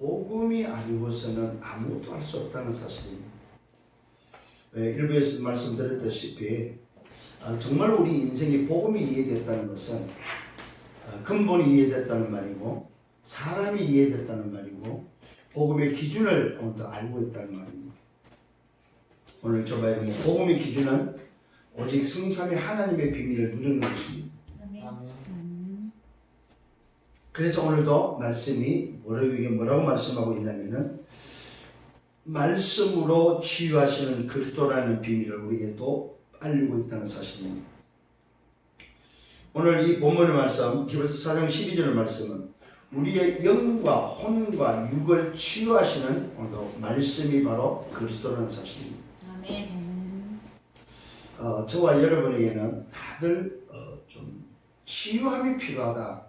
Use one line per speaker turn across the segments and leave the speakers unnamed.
복음이 아니고서는 아무것도 할 수 없다는 사실입니다. 일부에서 말씀드렸다시피 정말 우리 인생이 복음이 이해됐다는 것은 근본이 이해됐다는 말이고 사람이 이해됐다는 말이고 복음의 기준을 더 알고 있다는 말입니다. 오늘 저와 여러분 복음의 기준은 오직 성삼위 하나님의 비밀을 누리는 것입니다. 그래서 오늘도 말씀이 뭐라고 말씀하고 있냐면은 말씀으로 치유하시는 그리스도라는 비밀을 우리에게 또 알리고 있다는 사실입니다. 오늘 이 본문의 말씀 히브리서 4장 12절 말씀은 우리의 영과 혼과 육을 치유하시는 오늘도 말씀이 바로 그리스도라는 사실입니다.
아멘.
저와 여러분에게는 다들 좀 치유함이 필요하다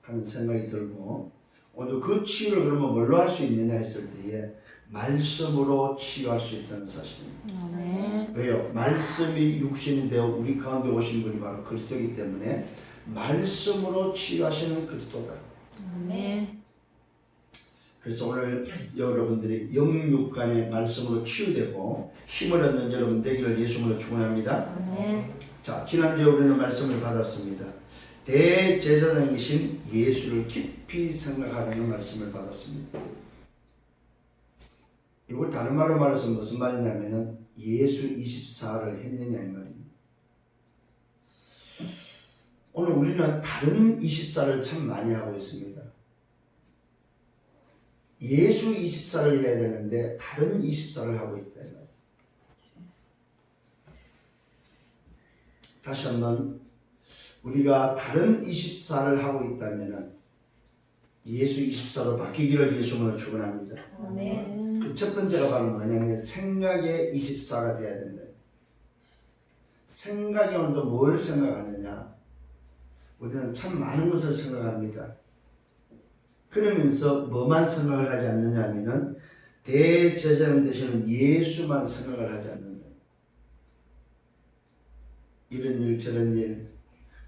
하는 생각이 들고 오늘 그 치유를 그러면 뭘로 할 수 있느냐 했을 때에 말씀으로 치유할 수 있다는 사실입니다.
아멘.
왜요? 말씀이 육신이 되어 우리 가운데 오신 분이 바로 그리스도이기 때문에 말씀으로 치유하시는 그리스도다.
아멘.
그래서 오늘 여러분들이 영육간의 말씀으로 치유되고 힘을 얻는 여러분 되기를 예수님으로 축원합니다.
아멘.
자, 지난주에 우리는 말씀을 받았습니다. 대제사장이신 예수를 깊이 생각하라는 말씀을 받았습니다. 이걸 다른 말로 말해서 무슨 말이냐면은 예수 24를 했느냐 이 말입니다. 오늘 우리는 다른 24를 참 많이 하고 있습니다. 예수 24를 해야 되는데 다른 24를 하고 있다 이 말이에요. 다시 한번 우리가 다른 24를 하고 있다면은 예수 24로 바뀌기를 예수님으로 축원합니다.
아멘.
그 첫 번째가 바로 뭐냐면 생각의 24가 돼야 된다. 생각이 오늘 뭘 생각하느냐? 우리는 참 많은 것을 생각합니다. 그러면서 뭐만 생각을 하지 않느냐 하면은 대제사장 되시는 예수만 생각을 하지 않는다. 이런 일 저런 일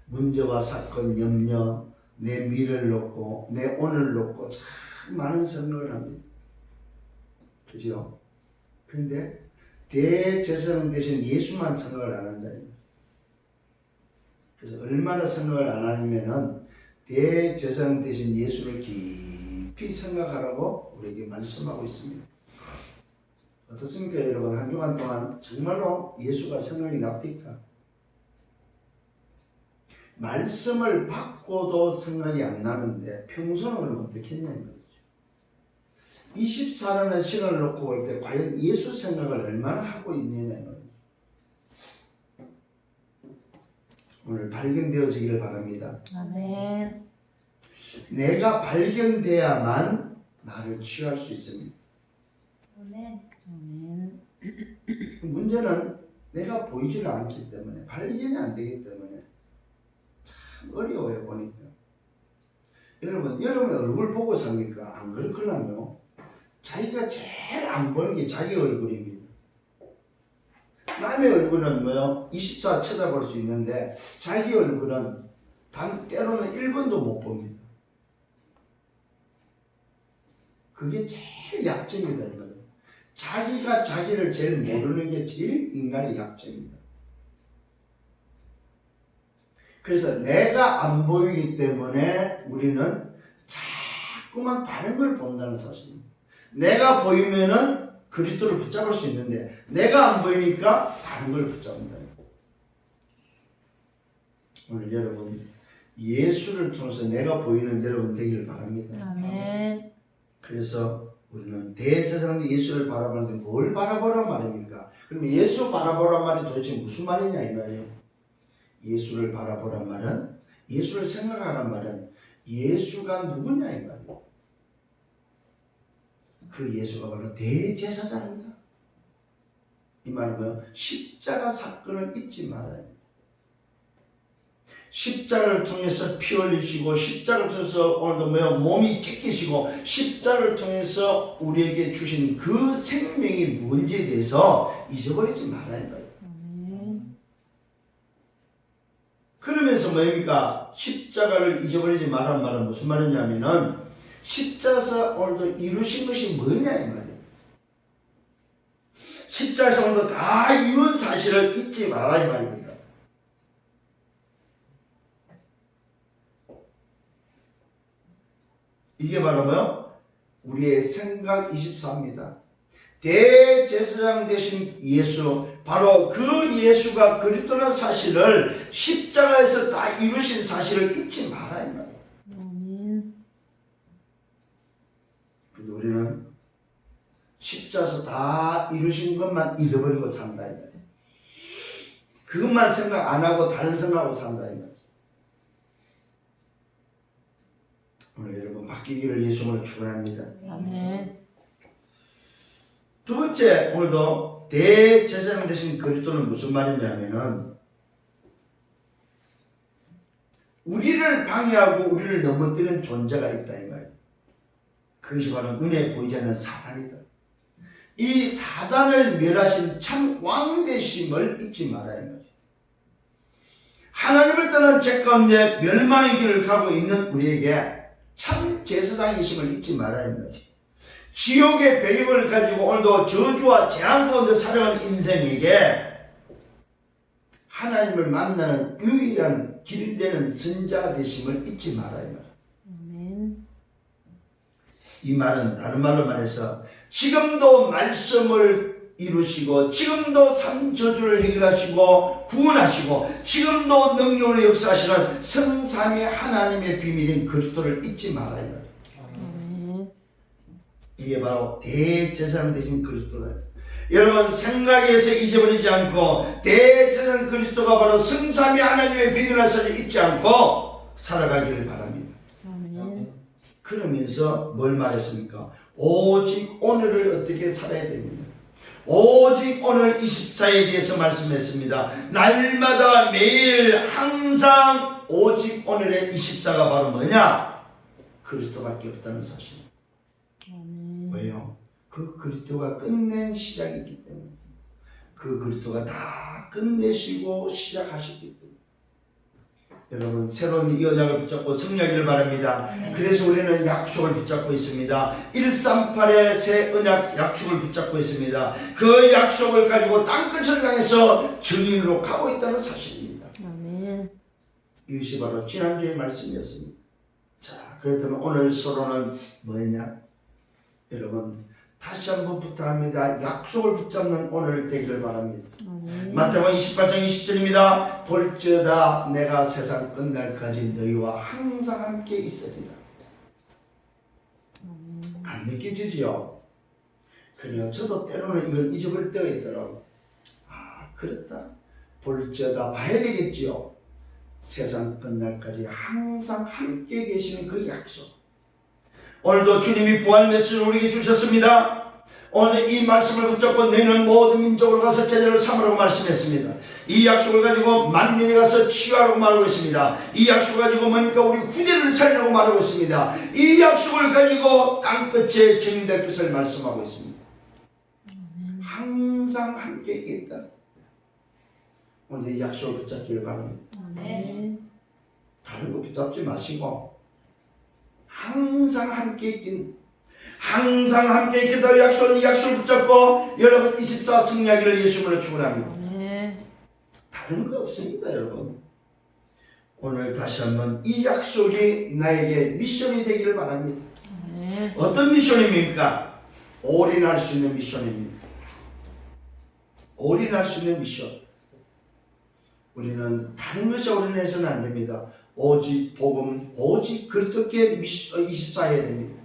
문제와 사건 염려 내 미래를 놓고 내 오늘을 놓고 참 많은 생각을 합니다. 그죠? 그런데 대제사장 되신 예수만 생각을 안 한다. 그래서 얼마나 생각을 안 하냐면은 대제사장 되신 예수를 깊이 생각하라고 우리에게 말씀하고 있습니다. 어떻습니까 여러분? 한 주간 동안 정말로 예수가 생각이 납니까? 말씀을 받고도 생각이 안 나는데 평소는 어떻게 했냐는 거죠. 24라는 시간을 놓고 볼 때 과연 예수 생각을 얼마나 하고 있느냐는 거죠. 오늘 발견되어지기를 바랍니다.
아멘.
내가 발견돼야만 나를 치유할 수 있습니다.
아멘. 아멘.
문제는 내가 보이지를 않기 때문에 발견이 안 되기 때문에 참 어려워요 보니까. 여러분 얼굴 보고 삽니까? 안 그렇거든요. 자기가 제일 안 보는 게 자기 얼굴입니다. 남의 얼굴은 뭐요? 24 쳐다볼 수 있는데 자기 얼굴은 때로는 1번도 못 봅니다. 그게 제일 약점이다 이 말이에요. 자기가 자기를 제일 모르는 게 제일 인간의 약점입니다. 그래서 내가 안 보이기 때문에 우리는 자꾸만 다른 걸 본다는 사실입니다. 내가 보이면은 그리스도를 붙잡을 수 있는데 내가 안 보이니까 다른 걸 붙잡는다. 오늘 여러분 예수를 통해서 내가 보이는 여러분 되기를 바랍니다.
아멘.
그래서 우리는 대제사장 예수를 바라보는데 뭘 바라보란 말입니까? 그러면 예수 바라보란 말이 도대체 무슨 말이냐 이 말이에요. 예수를 바라보란 말은 예수를 생각하란 말은 예수가 누구냐 이 말이에요. 그 예수가 바로 대제사장이다. 이 말은 뭐예요? 십자가 사건을 잊지 말아야 돼요. 십자가를 통해서 피 흘리시고 십자가를 통해서 오늘도 뭐예요? 몸이 찢기시고 십자가를 통해서 우리에게 주신 그 생명이 뭔지에 대해서 잊어버리지 말아야 돼요. 그러면서 뭡니까? 십자가를 잊어버리지 말란 말은 무슨 말이냐면은 십자가에서 오늘도 이루신 것이 뭐냐 이 말이에요. 십자가에서 오늘도 다 이룬 사실을 잊지 마라 이 말입니다. 이게 바로 뭐요? 우리의 생각 24입니다. 대제사장 되신 예수, 바로 그 예수가 그리스도라는 사실을 십자가에서 다 이루신 사실을 잊지 마라 이 말이에요.
아멘.
근데 우리는 십자가에서 다 이루신 것만 잃어버리고 산다 이 말이에요. 그것만 생각 안 하고 다른 생각하고 산다 이 말이에요. 오늘 여러분 바뀌기를 예수님으로 축원합니다.
아멘.
두 번째, 오늘도 대제사장 되신 그리스도는 무슨 말이냐면은 우리를 방해하고 우리를 넘어뜨리는 존재가 있다 이 말이에요. 그것이 바로 눈에 보이지 않는 사단이다. 이 사단을 멸하신 참 왕되심을 잊지 말아야 합니다. 하나님을 떠난 죄 가운데 멸망의 길을 가고 있는 우리에게 참 제사장이심을 잊지 말아야 합니다. 지옥의 배임을 가지고 오늘도 저주와 재앙 가운데 살아가는 인생에게 하나님을 만나는 유일한 길되는 선자 되심을 잊지 말아야 합니다.
아멘.
이 말은 다른 말로 말해서 지금도 말씀을 이루시고 지금도 삼저주를 해결하시고 구원하시고 지금도 능력으로 역사하시는 성삼위 하나님의 비밀인 그리스도를 잊지 말아야 합니다.
아멘.
이게 바로 대제사장 되신 그리스도다. 여러분 생각에서 잊어버리지 않고 대제사장 그리스도가 바로 성삼위 하나님의 비밀을 잊지 않고 살아가기를 바랍니다.
아멘.
그러면서 뭘 말했습니까? 오직 오늘을 어떻게 살아야 됩니다. 오직 오늘 24에 대해서 말씀했습니다. 날마다 매일 항상 오직 오늘의 24가 바로 뭐냐? 그리스도밖에 없다는 사실.
아멘.
왜요? 그 그리스도가 끝낸 시작이기 때문에. 그 그리스도가 다 끝내시고 시작하셨기 때문에. 여러분 새로운 이 언약을 붙잡고 승리하기를 바랍니다. 그래서 우리는 약속을 붙잡고 있습니다. 138의 새 언약 약속을 붙잡고 있습니다. 그 약속을 가지고 땅끝을 향해서 증인으로 가고 있다는 사실입니다.
아멘.
이것이 바로 지난주의 말씀이었습니다. 자, 그렇다면 오늘 서로는 뭐였냐? 여러분 다시 한번 부탁합니다. 약속을 붙잡는 오늘 되기를 바랍니다.
아멘.
마태복음 28장 20절입니다. 볼지어다 내가 세상 끝날까지 너희와 항상 함께 있으리라. 안 느껴지지요? 그래요. 저도 때로는 이걸 잊어버릴 때가 있더라고요. 아, 그렇다. 볼지어다 봐야 되겠지요. 세상 끝날까지 항상 함께 계시는 그 약속. 오늘도 주님이 부활 메시지를 우리에게 주셨습니다. 오늘 이 말씀을 붙잡고 너희는 모든 민족으로 가서 제자를 삼으라고 말씀했습니다. 이 약속을 가지고 만민에 가서 치유하라고 말하고 있습니다. 이 약속을 가지고 뭡니까? 우리 후대를 살리라고 말하고 있습니다. 이 약속을 가지고 땅끝에 증인될 것을 말씀하고 있습니다. 항상 함께 있겠다. 오늘 이 약속을 붙잡기를 바랍니다.
아멘.
다른 거 붙잡지 마시고 항상 함께 있긴, 항상 함께 있겠다. 이 약속을 붙잡고 여러분 24 승리하기를 예수님으로 축원합니다.
아멘.
다른 거 없습니다, 여러분. 오늘 다시 한번 이 약속이 나에게 미션이 되기를 바랍니다.
아멘.
어떤 미션입니까? 올인할 수 있는 미션입니다. 올인할 수 있는 미션. 우리는 다른 것에 올인해서는 안 됩니다. 오직 복음, 오직 그리스도께 24해야 됩니다.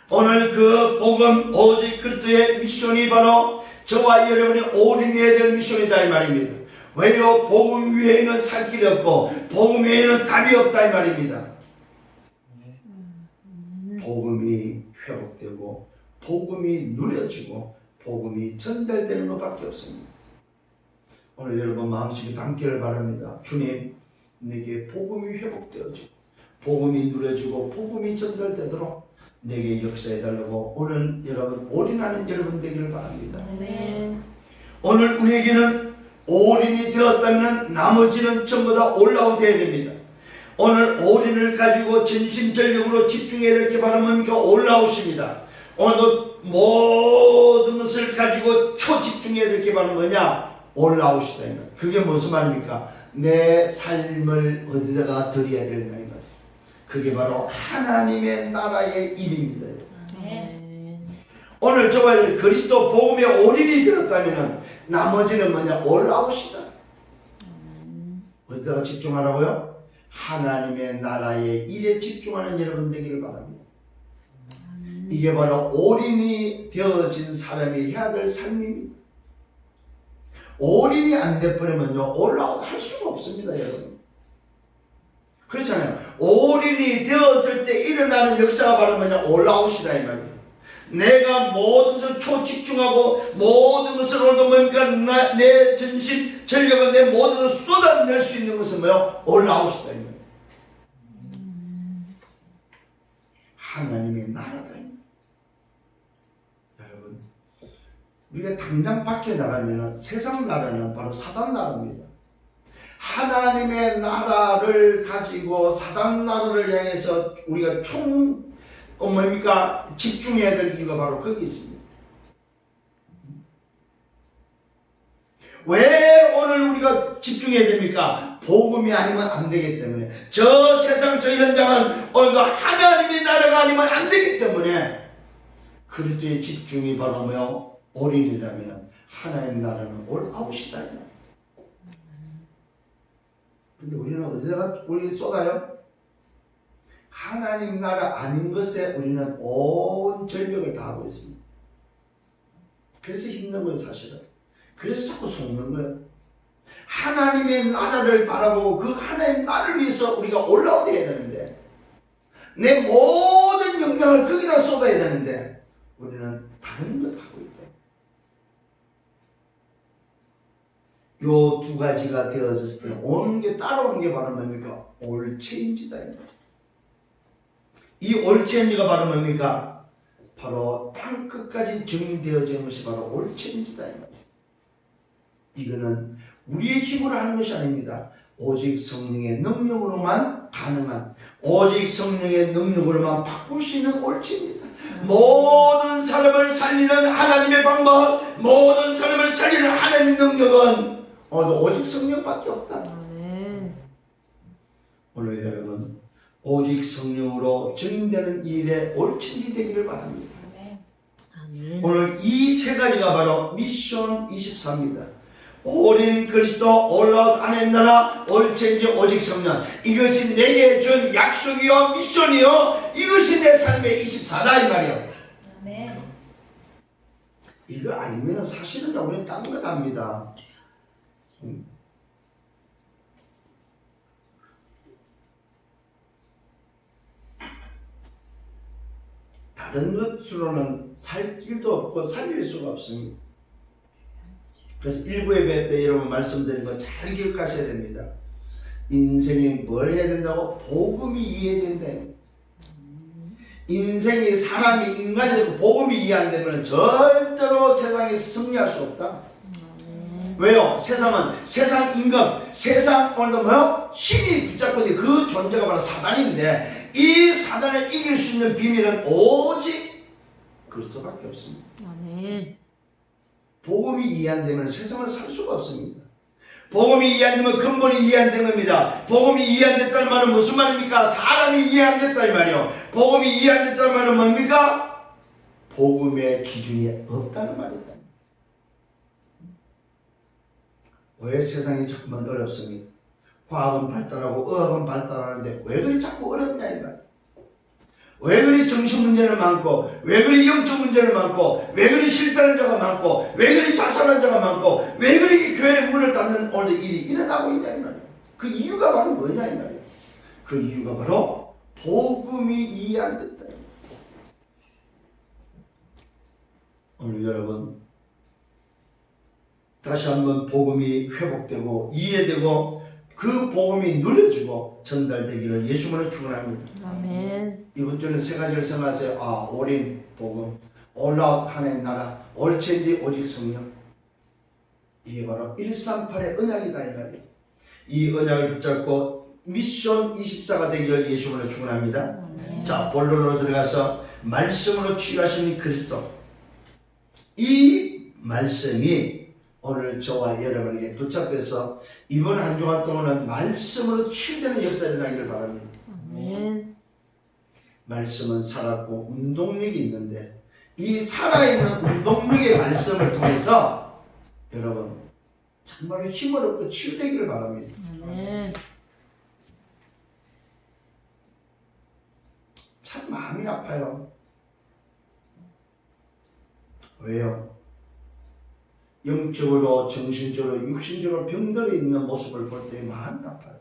오늘 그 복음, 오직 그리스도의 미션이 바로 저와 여러분이 올인해야 될 미션이다 이 말입니다. 왜요? 복음 외에는 살 길이 없고 복음 외에는 답이 없다 이 말입니다. 복음이 회복되고 복음이 누려지고 복음이 전달되는 것밖에 없습니다. 오늘 여러분 마음속에 담기를 바랍니다. 주님, 내게 복음이 회복되어지고 복음이 누려지고 복음이 전달되도록 내게 역사해달라고 오늘 여러분 올인하는 여러분 되기를 바랍니다.
아멘.
오늘 우리에게는 올인이 되었다면 나머지는 전부 다 올라오게 됩니다. 오늘 올인을 가지고 전심전력으로 집중해야 될 게 바로 뭡니까? 올라오십니다. 오늘도 모든 것을 가지고 초집중해야 될 게 바로 뭐냐? 올라오시다. 그게 무슨 말입니까? 내 삶을 어디다가 드려야 되느냐 이 말. 그게 바로 하나님의 나라의 일입니다.
아멘.
오늘 저와 그리스도 복음에 올인이 되었다면 나머지는 뭐냐? 올라오시다. 어디다가 집중하라고요? 하나님의 나라의 일에 집중하는 여러분 되기를 바랍니다. 이게 바로 올인이 되어진 사람이 해야 될 삶입니다. 올인이 안 돼버리면요 올라오고 할 수가 없습니다. 여러분 그렇잖아요. 올인이 되었을 때 일어나는 역사가 바로 뭐냐? 올라오시다 이 말이에요. 내가 모든 것을 초집중하고 모든 것을 오늘 뭡니까? 내 전심 전력을 내 모든 것을 쏟아낼 수 있는 것은 뭐요? 올라오시다 이 말이에요. 하나님의 나라다. 여러분 우리가 당장 밖에 나가면 세상 나라는 바로 사단 나라입니다. 하나님의 나라를 가지고 사단 나라를 향해서 우리가 뭡니까? 집중해야 될 이유가 바로 거기 있습니다. 왜 오늘 우리가 집중해야 됩니까? 복음이 아니면 안 되기 때문에. 저 세상 저 현장은 오늘 하나님의 나라가 아니면 안 되기 때문에 그리스도의 집중이 바로 뭐요? 올인이라면 하나님의 나라는 올아웃이다. 근데 우리는 어디다가 우리 쏟아요? 하나님 나라 아닌 것에 우리는 온 전력을 다하고 있습니다. 그래서 힘든 거예요, 사실은. 그래서 자꾸 속는 거예요. 하나님의 나라를 바라보고 그 하나님 나라를 위해서 우리가 올라오게 해야 되는데 내 모든 영광을 거기다 쏟아야 되는데 우리는 다른 것 하고 있다. 요 두 가지가 되어졌을 때 오는 게 따라오는 게 바로 뭡니까? 올체인지다. 이 올체인지가 바로 뭡니까? 바로 땅 끝까지 정리되어진 것이 바로 올체인지다. 이거는 우리의 힘으로 하는 것이 아닙니다. 오직 성령의 능력으로만 가능한, 오직 성령의 능력으로만 바꿀 수 있는 올체입니다. 모든 사람을 살리는 하나님의 방법, 모든 사람을 살리는 하나님의 능력은 오직 성령밖에 없다.
아멘.
오늘 여러분 오직 성령으로 증인되는 이 일에 올체인지 되기를 바랍니다.
아멘.
오늘 이 세 가지가 바로 미션 24입니다. 올인 그리스도 올라웃 안에 나라 올체인지 오직 성령, 이것이 내게 준 약속이요 미션이요, 이것이 내 삶의 24다 이 말이에요.
아멘.
이거 아니면 사실은 우리는 딴 것 합니다. 다른 것으로는 살 길도 없고 살릴 수가 없습니다. 그래서 일부 예배 때 여러분 말씀드린 거 잘 기억하셔야 됩니다. 인생이 뭘 해야 된다고? 복음이 이해된다. 인생이 사람이 인간이 되고 복음이 이해 안 되면 절대로 세상에 승리할 수 없다. 왜요? 세상은 세상 임금, 세상 오늘도 뭐요? 신이 붙잡고 있는 그 존재가 바로 사단인데 이 사단을 이길 수 있는 비밀은 오직 그리스도밖에 없습니다.
아멘.
복음이 이해 안 되면 세상을 살 수가 없습니다. 복음이 이해 안 되면 근본이 이해 안 된 겁니다. 복음이 이해 안 됐다는 말은 무슨 말입니까? 사람이 이해 안 됐다 이 말이요. 복음이 이해 안 됐다는 말은 뭡니까? 복음의 기준이 없다는 말이다. 왜 세상이 자꾸만 어렵습니까? 과학은 발달하고 의학은 발달하는데 왜 그리 자꾸 어렵냐 이 말. 왜 그리 정신 문제는 많고, 왜 그리 영적 문제는 많고, 왜 그리 실패하는 자가 많고, 왜 그리 자살하는 자가 많고, 왜 그리 교회 문을 닫는 오늘 일이 일어나고 있냐 이 말이에요. 그 이유가 바로 뭐냐 이 말이에요. 그 이유가 바로 복음이 이해 안 됐다. 오늘 여러분 다시 한번 복음이 회복되고 이해되고 그 복음이 누려지고 전달되기를 예수님으로 축원합니다.
아멘.
이번 주는 세 가지를 생각하세요. 올인 복음, 올라웃 하나님 나라, 올체인지 오직 성령. 이게 바로 138의 언약이다 이 말이에요. 이 언약을 붙잡고 미션 24가 되기를 예수님으로 축원합니다.
아멘.
자, 본론으로 들어가서 말씀으로 취하신 그리스도. 이 말씀이 오늘 저와 여러분에게 붙잡혀서 이번 한 주간 동안은 말씀으로 치유되는 역사가 일어나기를 바랍니다.
아멘.
말씀은 살았고 운동력이 있는데 이 살아있는 운동력의 말씀을 통해서 여러분 정말로 힘을 얻고 치유되기를 바랍니다.
아멘.
참 마음이 아파요. 왜요? 영적으로, 정신적으로, 육신적으로 병들어 있는 모습을 볼 때 마음이 아파요.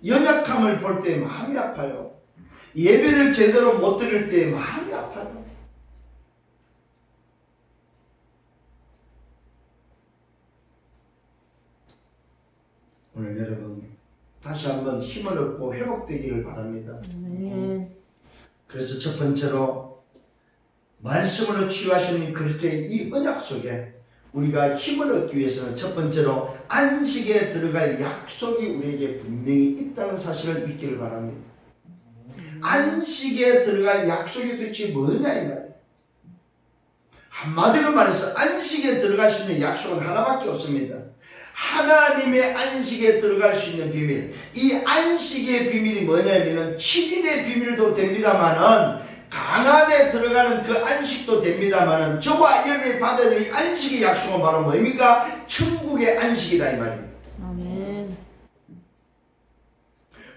연약함을 볼 때 마음이 아파요. 예배를 제대로 못 드릴 때 마음이 아파요. 오늘 여러분 다시 한번 힘을 얻고 회복되기를 바랍니다.
아멘.
그래서 첫 번째로 말씀으로 치유하시는 그리스도의 이 언약 속에 우리가 힘을 얻기 위해서는 첫 번째로 안식에 들어갈 약속이 우리에게 분명히 있다는 사실을 믿기를 바랍니다. 안식에 들어갈 약속이 도대체 뭐냐 이 말이에요. 한마디로 말해서 안식에 들어갈 수 있는 약속은 하나밖에 없습니다. 하나님의 안식에 들어갈 수 있는 비밀. 이 안식의 비밀이 뭐냐면은 7일의 비밀도 됩니다만은 가나안에 들어가는 그 안식도 됩니다만은 저와 여러분이 받아야 될 안식의 약속은 바로 뭡니까? 천국의 안식이다 이 말이에요.
아멘.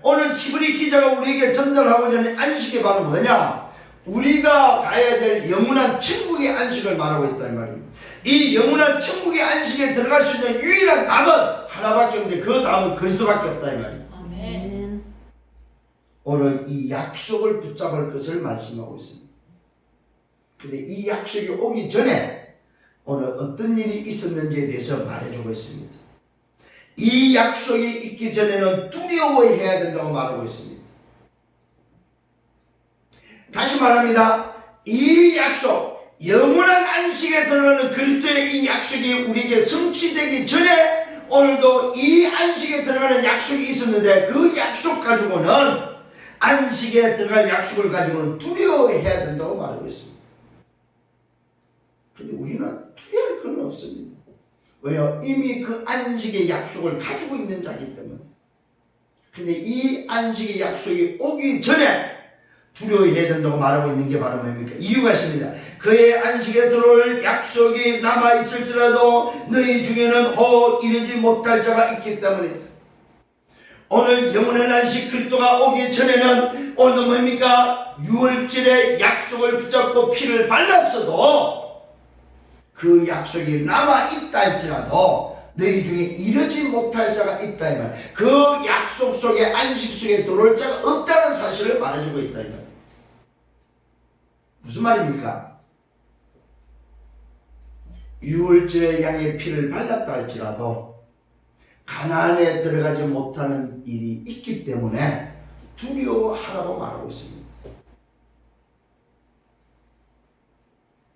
오늘 히브리 기자가 우리에게 전달하고자 하는 안식이 바로 뭐냐? 우리가 가야 될 영원한 천국의 안식을 말하고 있다 이 말이에요. 이 영원한 천국의 안식에 들어갈 수 있는 유일한 답은 하나밖에 없는데 그 답은 그리스도밖에 없다 이 말이에요.
아멘.
오늘 이 약속을 붙잡을 것을 말씀하고 있습니다. 근데 이 약속이 오기 전에 오늘 어떤 일이 있었는지에 대해서 말해주고 있습니다. 이 약속이 있기 전에는 두려워해야 된다고 말하고 있습니다. 다시 말합니다. 이 약속, 영원한 안식에 들어가는 그리스도의 이 약속이 우리에게 성취되기 전에 오늘도 이 안식에 들어가는 약속이 있었는데 그 약속 가지고는 안식에 들어갈 약속을 가지고는 두려워해야 된다고 말하고 있습니다. 근데 우리는 두려워할 건 없습니다. 왜요? 이미 그 안식의 약속을 가지고 있는 자이기 때문에. 근데 이 안식의 약속이 오기 전에 두려워해야 된다고 말하고 있는 게 바로 뭡니까? 이유가 있습니다. 그의 안식에 들어올 약속이 남아있을지라도 너희 중에는 이르지 못할 자가 있기 때문이다. 오늘 영원한 안식 그리스도가 오기 전에는 오늘도 뭡니까? 6월절에 약속을 붙잡고 피를 발랐어도 그 약속이 남아있다 할지라도 너희 중에 이르지 못할 자가 있다 이 말. 그 약속 속에 안식 속에 들어올 자가 없다는 사실을 말해주고 있다 이 말. 무슨 말입니까? 6월절에 양의 피를 발랐다 할지라도 가나안에 들어가지 못하는 일이 있기 때문에 두려워하라고 말하고 있습니다.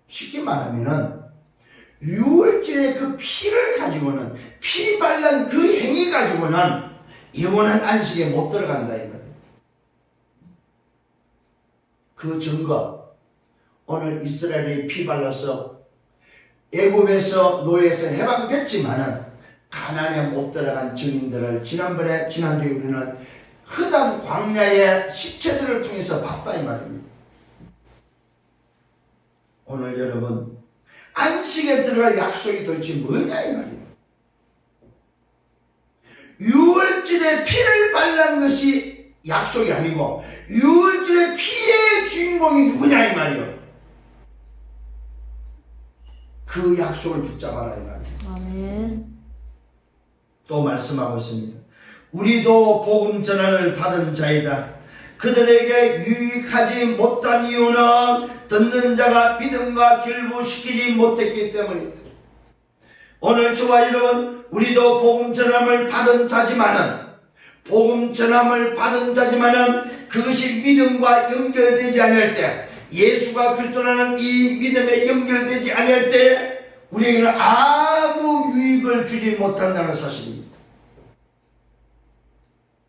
쉽게 말하면은 6월절에 그 피를 가지고는 피 발란 그 행위 가지고는 영원한 안식에 못 들어간다 이 말이에요. 그 증거 오늘 이스라엘이 피 발라서 애굽에서 노예에서 해방됐지만은 가나안에 못 들어간 증인들을 지난주에 우리는 흑암 광야의 시체들을 통해서 봤다 이 말입니다. 오늘 여러분 안식에 들어갈 약속이 도대체 뭐냐 이 말이에요. 6월절에 피를 발란 것이 약속이 아니고 6월절에 피의 주인공이 누구냐 이 말이에요. 그 약속을 붙잡아라 이 말이에요.
아멘.
또 말씀하고 있습니다. 우리도 복음 전환을 받은 자이다. 그들에게 유익하지 못한 이유는 듣는 자가 믿음과 결부시키지 못했기 때문이다. 오늘 저와 여러분 우리도 복음 전함을 받은 자지만은 그것이 믿음과 연결되지 않을 때 예수가 그리스도라는 이 믿음에 연결되지 않을 때 우리에게는 아무 유익을 주지 못한다는 사실입니다.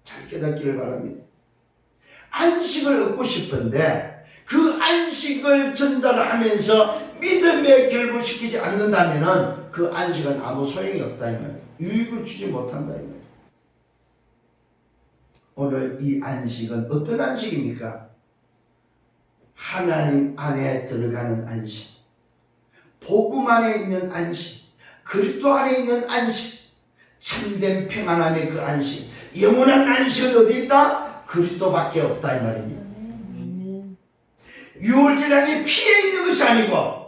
잘 깨닫기를 바랍니다. 안식을 얻고 싶은데 그 안식을 전달하면서 믿음에 결부시키지 않는다면 그 안식은 아무 소용이 없다 이 말이에요. 유익을 주지 못한다 이 말이에요. 오늘 이 안식은 어떤 안식입니까? 하나님 안에 들어가는 안식, 복음 안에 있는 안식, 그리스도 안에 있는 안식, 참된 평안함의 그 안식, 영원한 안식은 어디 있다? 그리스도밖에 없다 이 말입니다. 유월절량이 피에 있는 것이 아니고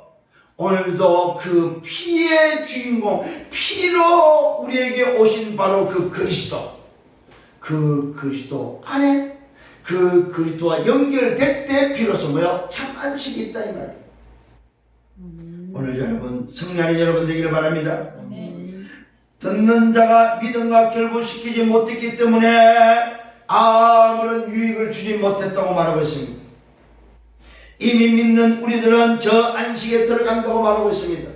오늘도 그 피의 주인공, 피로 우리에게 오신 바로 그 그리스도, 그 그리스도 안에 그 그리스도와 연결될 때 비로소 뭐야? 참 안식이 있다 이 말이에요. 오늘 여러분 성령이 여러분 되기를 바랍니다. 듣는 자가 믿음과 결부시키지 못했기 때문에 아무런 유익을 주지 못했다고 말하고 있습니다. 이미 믿는 우리들은 저 안식에 들어간다고 말하고 있습니다.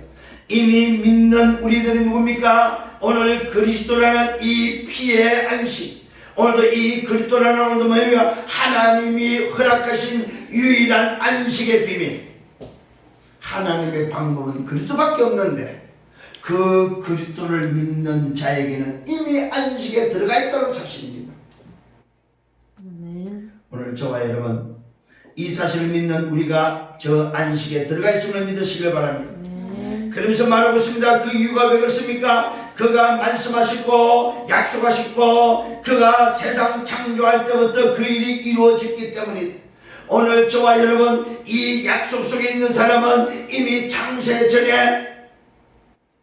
이미 믿는 우리들이 누굽니까? 오늘 그리스도라는 이 피의 안식, 오늘도 이 그리스도라는 오늘도 뭐예요? 하나님이 허락하신 유일한 안식의 비밀. 하나님의 방법은 그리스도밖에 없는데 그 그리스도를 믿는 자에게는 이미 안식에 들어가 있다는 사실입니다. 오늘 저와 여러분 이 사실을 믿는 우리가 저 안식에 들어가 있음을 믿으시길 바랍니다. 그러면서 말하고 있습니다. 그 이유가 왜 그렇습니까? 그가 말씀하시고 약속하시고 그가 세상 창조할 때부터 그 일이 이루어졌기 때문이다. 오늘 저와 여러분 이 약속 속에 있는 사람은 이미 창세 전에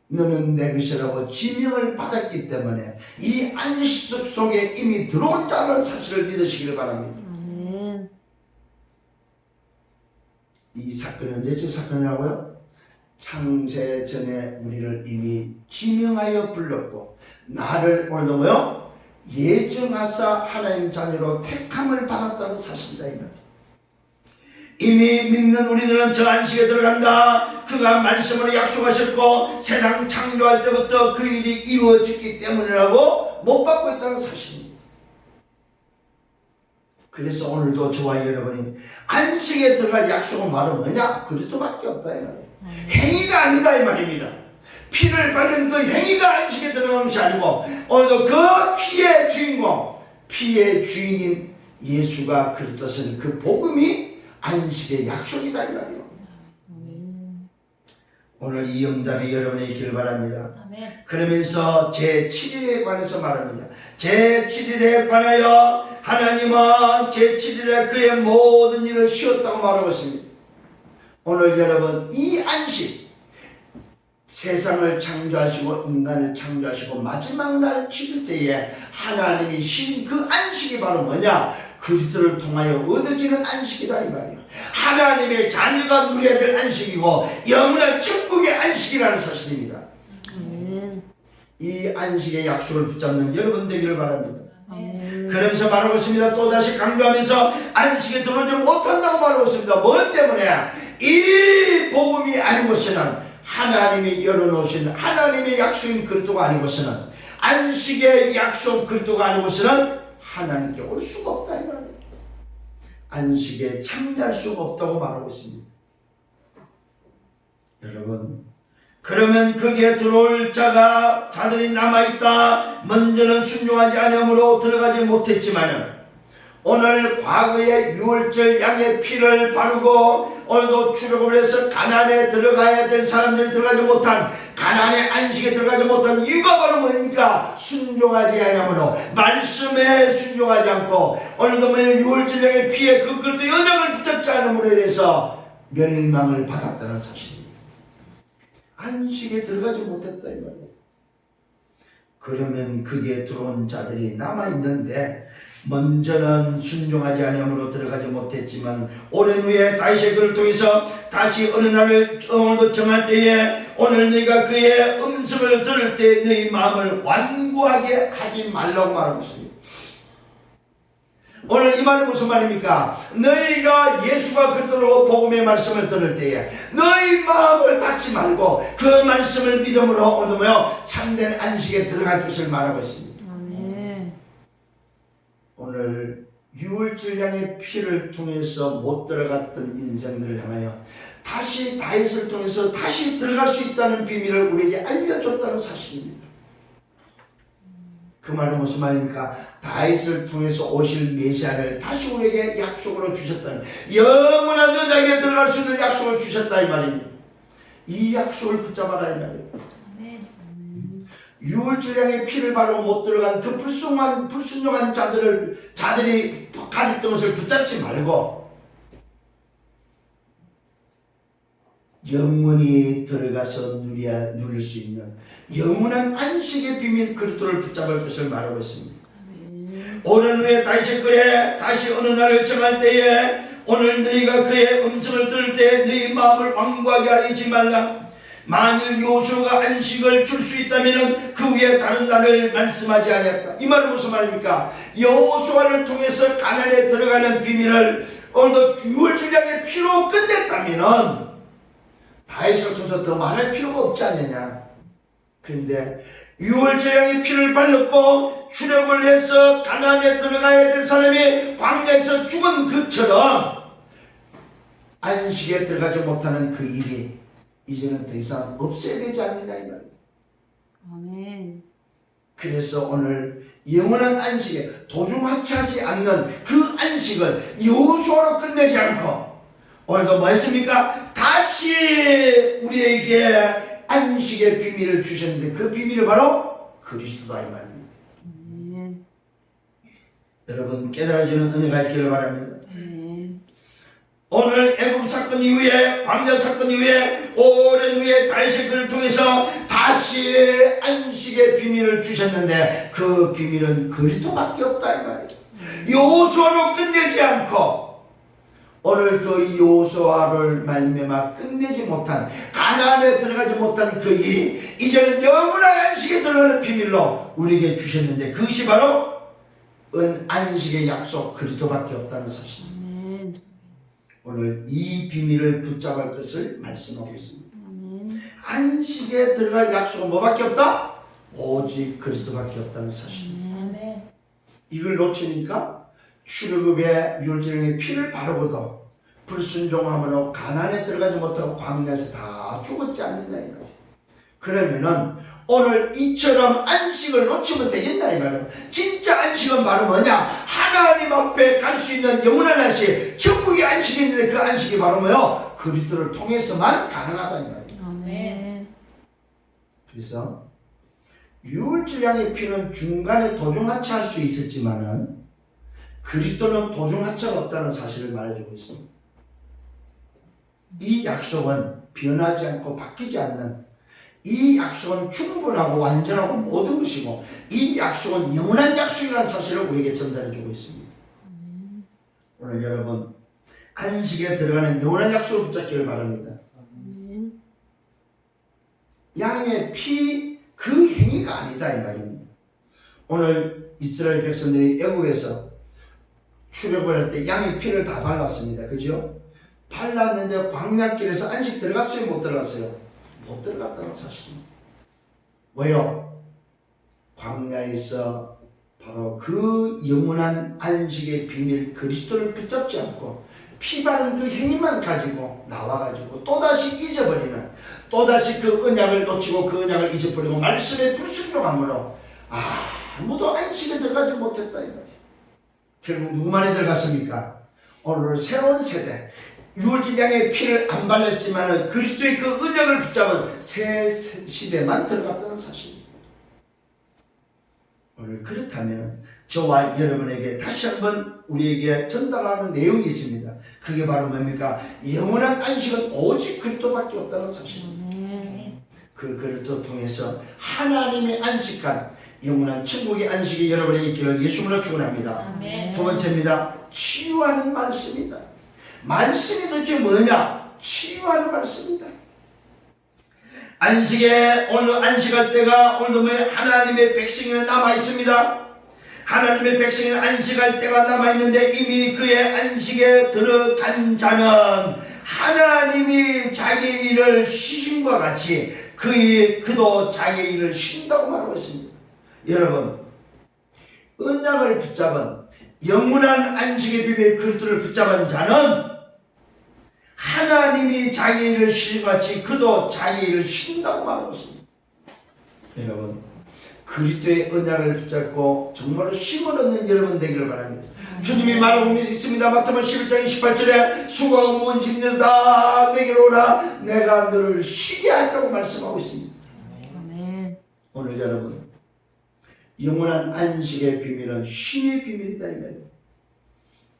너는 내 것이라고 지명을 받았기 때문에 이 안식 속에 이미 들어온 자라는 사실을 믿으시길 바랍니다. 이 사건이 언제적 사건이라고요? 창세 전에 우리를 이미 지명하여 불렀고 나를 오늘도 뭐요? 예정하사 하나님 자녀로 택함을 받았다는 사실이다 이 말이에요. 이미 믿는 우리들은 저 안식에 들어간다. 그가 말씀으로 약속하셨고 세상 창조할 때부터 그 일이 이루어졌기 때문이라고 못 받고 있다는 사실입니다. 그래서 오늘도 저와 여러분이 안식에 들어갈 약속은 바로 뭐냐? 그리스도밖에 없다 이 말이에요. 행위가 아니다 이 말입니다. 피를 받는 그 행위가 안식에 들어가는 것이 아니고 오늘도 그 피의 주인공, 피의 주인인 예수가 그리스도신 그 복음이 안식의 약속이다 이 말이에요. 오늘 이 영담이 여러분에게 있기를 바랍니다. 그러면서 제7일에 관해서 말합니다. 제7일에 관하여 하나님은 제7일에 그의 모든 일을 쉬었다고 말하고 있습니다. 오늘 여러분 이 안식, 세상을 창조하시고 인간을 창조하시고 마지막 날 7일째에 하나님이 쉬신 그 안식이 바로 뭐냐? 그리스도를 통하여 얻어지는 안식이다 이 말이에요. 하나님의 자녀가 누려야 될 안식이고 영원한 천국의 안식이라는 사실입니다. 이 안식의 약속을 붙잡는 여러분 되기를 바랍니다. 그러면서 말하고 있습니다. 또다시 강조하면서 안식에 들어오지 못한다고 말하고 있습니다. 뭐 때문에? 이 복음이 아닌 것은 하나님이 열어놓으신 하나님의 약속인 그리스도가 아닌 것은 안식의 약속 그리스도가 아닌 것은 하나님께 올 수가 없다 이 말이에요. 안식에 참여할 수가 없다고 말하고 있습니다. 여러분 그러면 거기에 들어올 자들이 남아있다. 먼저는 순종하지 않으므로 들어가지 못했지만 오늘 과거의 유월절 양의 피를 바르고 오늘도 출애굽을 해서 가나안에 들어가야 될 사람들이 들어가지 못한 가나안의 안식에 들어가지 못한 이유가 바로 뭡니까? 순종하지 않으므로 말씀에 순종하지 않고 오늘도 유월절 양의 피에 그 언약을 붙잡지 않음으로 인해서 멸망을 받았다는 사실입니다. 안식에 들어가지 못했다 이 말이에요. 그러면 거기에 들어온 자들이 남아있는데 먼저는 순종하지 않으므로 들어가지 못했지만 오랜 후에 다시 그를 통해서 다시 어느 날을 오늘도 정할 때에 오늘 너희가 그의 음성을 들을 때 너희 마음을 완고하게 하지 말라고 말하고 있습니다. 오늘 이 말은 무슨 말입니까? 너희가 예수가 그리스도로 복음의 말씀을 들을 때에 너희 마음을 닫지 말고 그 말씀을 믿음으로 오늘 뭐요? 참된 안식에 들어갈 것을 말하고 있습니다.
아멘.
오늘 유월절량의 피를 통해서 못 들어갔던 인생들을 향하여 다시 다윗을 통해서 다시 들어갈 수 있다는 비밀을 우리에게 알려줬다는 사실입니다. 그 말은 무슨 말입니까? 다윗을 통해서 오실 메시아를 다시 우리에게 약속으로 주셨다는, 영원한 은혜에 들어갈 수 있는 약속을 주셨다 이 말입니다. 이 약속을 붙잡아라 이 말이에요. 유월절량의 피를 바르고 못 들어간 그 불순종한 자들이 가졌던 것을 붙잡지 말고 영원히 들어가서 누릴 수 있는 영원한 안식의 비밀 그리스도를 붙잡을 것을 말하고 있습니다. 오늘 후에 다시 그래 다시 어느 날을 정할 때에 오늘 너희가 그의 음성을 들을 때 너희 마음을 완고하게 하지 말라. 만일 요수아가 안식을 줄 수 있다면 그 위에 다른 날을 말씀하지 않았다. 이 말은 무슨 말입니까? 여호수아를 통해서 가나안에 들어가는 비밀을 오늘도 유월절량의 피로 끝냈다면 다윗을 통해서 더 말할 필요가 없지 않느냐. 그런데 유월절량의 피를 발랐고 출애굽을 해서 가나안에 들어가야 될 사람이 광야에서 죽은 것처럼 안식에 들어가지 못하는 그 일이 이제는 더 이상 없어야 되지 않느냐 이 말이에요.
아멘.
그래서 오늘 영원한 안식에 도중하차하지 않는 그 안식을 여호수아로 끝내지 않고 오늘도 뭐 했습니까? 다시 우리에게 안식의 비밀을 주셨는데 그 비밀이 바로 그리스도다 이 말입니다.
아멘.
여러분 깨달아지는 은혜가 있기를 바랍니다.
아멘.
오늘 애굽 사건 이후에 광야 사건 이후에 오랜 후에 다윗의 글을 통해서 다시 안식의 비밀을 주셨는데 그 비밀은 그리스도밖에 없다 이 말이에요. 여호수아로 끝내지 않고 오늘 그 여호수아를 말미암아 끝내지 못한 가나안에 들어가지 못한 그 일이 이제는 영원한 안식에 들어가는 비밀로 우리에게 주셨는데 그것이 바로 안식의 약속 그리스도밖에 없다는 사실입니다.
아멘.
오늘 이 비밀을 붙잡을 것을 말씀하고 있습니다.
아멘.
안식에 들어갈 약속은 뭐밖에 없다? 오직 그리스도밖에 없다는 사실입니다.
아멘.
이걸 놓치니까 출애굽의 유월절량의 피를 바르고도 불순종함으로 가나안에 들어가지 못하고 광야에서 다 죽었지 않느냐 이 말이에요. 그러면은 오늘 이처럼 안식을 놓치면 되겠냐 이 말이에요. 진짜 안식은 바로 뭐냐? 하나님 앞에 갈 수 있는 영원한 안식, 천국의 안식이 있는데 그 안식이 바로 뭐요? 그리스도를 통해서만 가능하다 이 말이에요.
아멘.
그래서 유월절량의 피는 중간에 도중하차할 수 있었지만은 그리스도는 도중하차가 없다는 사실을 말해주고 있습니다. 이 약속은 변하지 않고 바뀌지 않는 이 약속은 충분하고 완전하고 모든 것이고 이 약속은 영원한 약속이라는 사실을 우리에게 전달해주고 있습니다. 오늘 여러분 안식에 들어가는 영원한 약속을 붙잡기를 바랍니다.
아멘.
양의 피 그 행위가 아니다 이 말입니다. 오늘 이스라엘 백성들이 애국에서 출애굽을 할 때 양의 피를 다 발랐습니다. 그죠? 발랐는데 광야길에서 안식 들어갔어요? 못 들어갔어요? 못 들어갔다는 사실입니다. 왜요? 광야에서 바로 그 영원한 안식의 비밀 그리스도를 붙잡지 않고 피 바른 그 행위만 가지고 나와가지고 또다시 잊어버리는 또다시 그 언약을 놓치고 그 언약을 잊어버리고 말씀에 불순종함으로 아무도 안식에 들어가지 못했다 이 말이에요. 결국 누구 말에 들어갔습니까? 오늘 새로운 세대 유월절량의 피를 안 발랐지만 그리스도의 그 언약을 붙잡은 새 시대만 들어갔다는 사실입니다. 오늘 그렇다면 저와 여러분에게 다시 한번 우리에게 전달하는 내용이 있습니다. 그게 바로 뭡니까? 영원한 안식은 오직 그리스도밖에 없다는 사실입니다.
아멘.
그 그리스도 통해서 하나님의 안식한 영원한 천국의 안식이 여러분에게 있기를 예수님으로 축원합니다.
아멘.
두 번째입니다. 치유하는 말씀이다. 말씀이 도대체 뭐냐? 치유하는 말씀이다. 안식에 오늘 안식할 때가 오늘도 하나님의 백성이 남아 있습니다. 하나님의 백성이 안식할 때가 남아있는데 이미 그의 안식에 들어간 자는 하나님이 자기의 일을 쉬심과 같이 그도 자기의 일을 쉰다고 말하고 있습니다. 여러분, 언약을 붙잡은 영원한 안식의 비밀 그리스도를 붙잡은 자는 하나님이 자기 일을 쉬심과 같이 그도 자기 일을 쉰다고 말하고 있습니다. 여러분, 그리스도의 언약을 붙잡고 정말로 쉼을 얻는 여러분 되기를 바랍니다. 주님이 말하고 있습니다. 마태복음 11장 18절에 수고하고 무거운 짐진 다 내게로 오라 내가 너를 쉬게 하리라고 말씀하고 있습니다.
아멘.
오늘 여러분, 영원한 안식의 비밀은 쉼의 비밀이다 이 말이에요.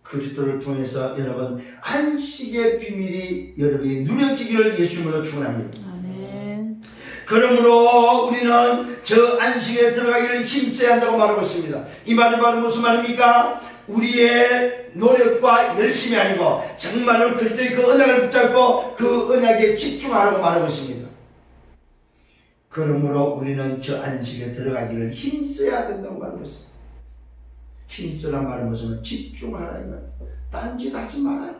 그리스도를 통해서 여러분 안식의 비밀이 여러분이 누려지기를 예수님으로 축원합니다.
아멘.
그러므로 우리는 저 안식에 들어가기를 힘써야 한다고 말하고 있습니다. 이 말은 바로 무슨 말입니까? 우리의 노력과 열심이 아니고 정말로 그리스도의 그 언약을 붙잡고 그 언약에 집중하라고 말하고 있습니다. 그러므로 우리는 저 안식에 들어가기를 힘써야 된다고 말하고 있습니다. 힘쓰란 말은 무슨 집중하라 이 말이에요. 딴짓하지 말아요.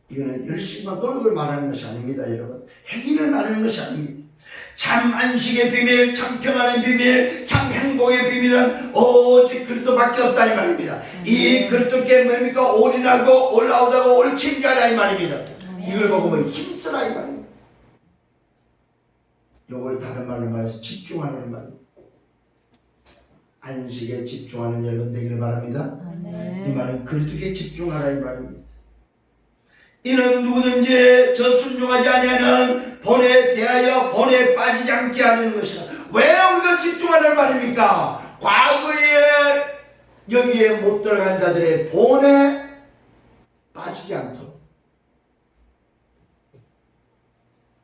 이거는 열심과 노력을 말하는 것이 아닙니다. 여러분, 행위를 말하는 것이 아닙니다. 참 안식의 비밀, 참 평안의 비밀, 참 행복의 비밀은 오직 그리스도밖에 없다 이 말입니다. 이 그리스도께 뭡니까? 올인하고 올라오다고 옳지 않아 이 말입니다. 이걸 보고 뭐 힘쓰라 이 말입니다. 이걸 다른 말로 말해서 집중하는 말입니다. 안식에 집중하는 여러분 되기를 바랍니다.
아멘.
이 말은 그리스도께 집중하라 이 말입니다. 이는 누구든지 저 순종하지 아니하는 본에 대하여 본에 빠지지 않게 하는 것이라. 왜 우리가 집중하는 말입니까? 과거에 여기에 못 들어간 자들의 본에 빠지지 않도록,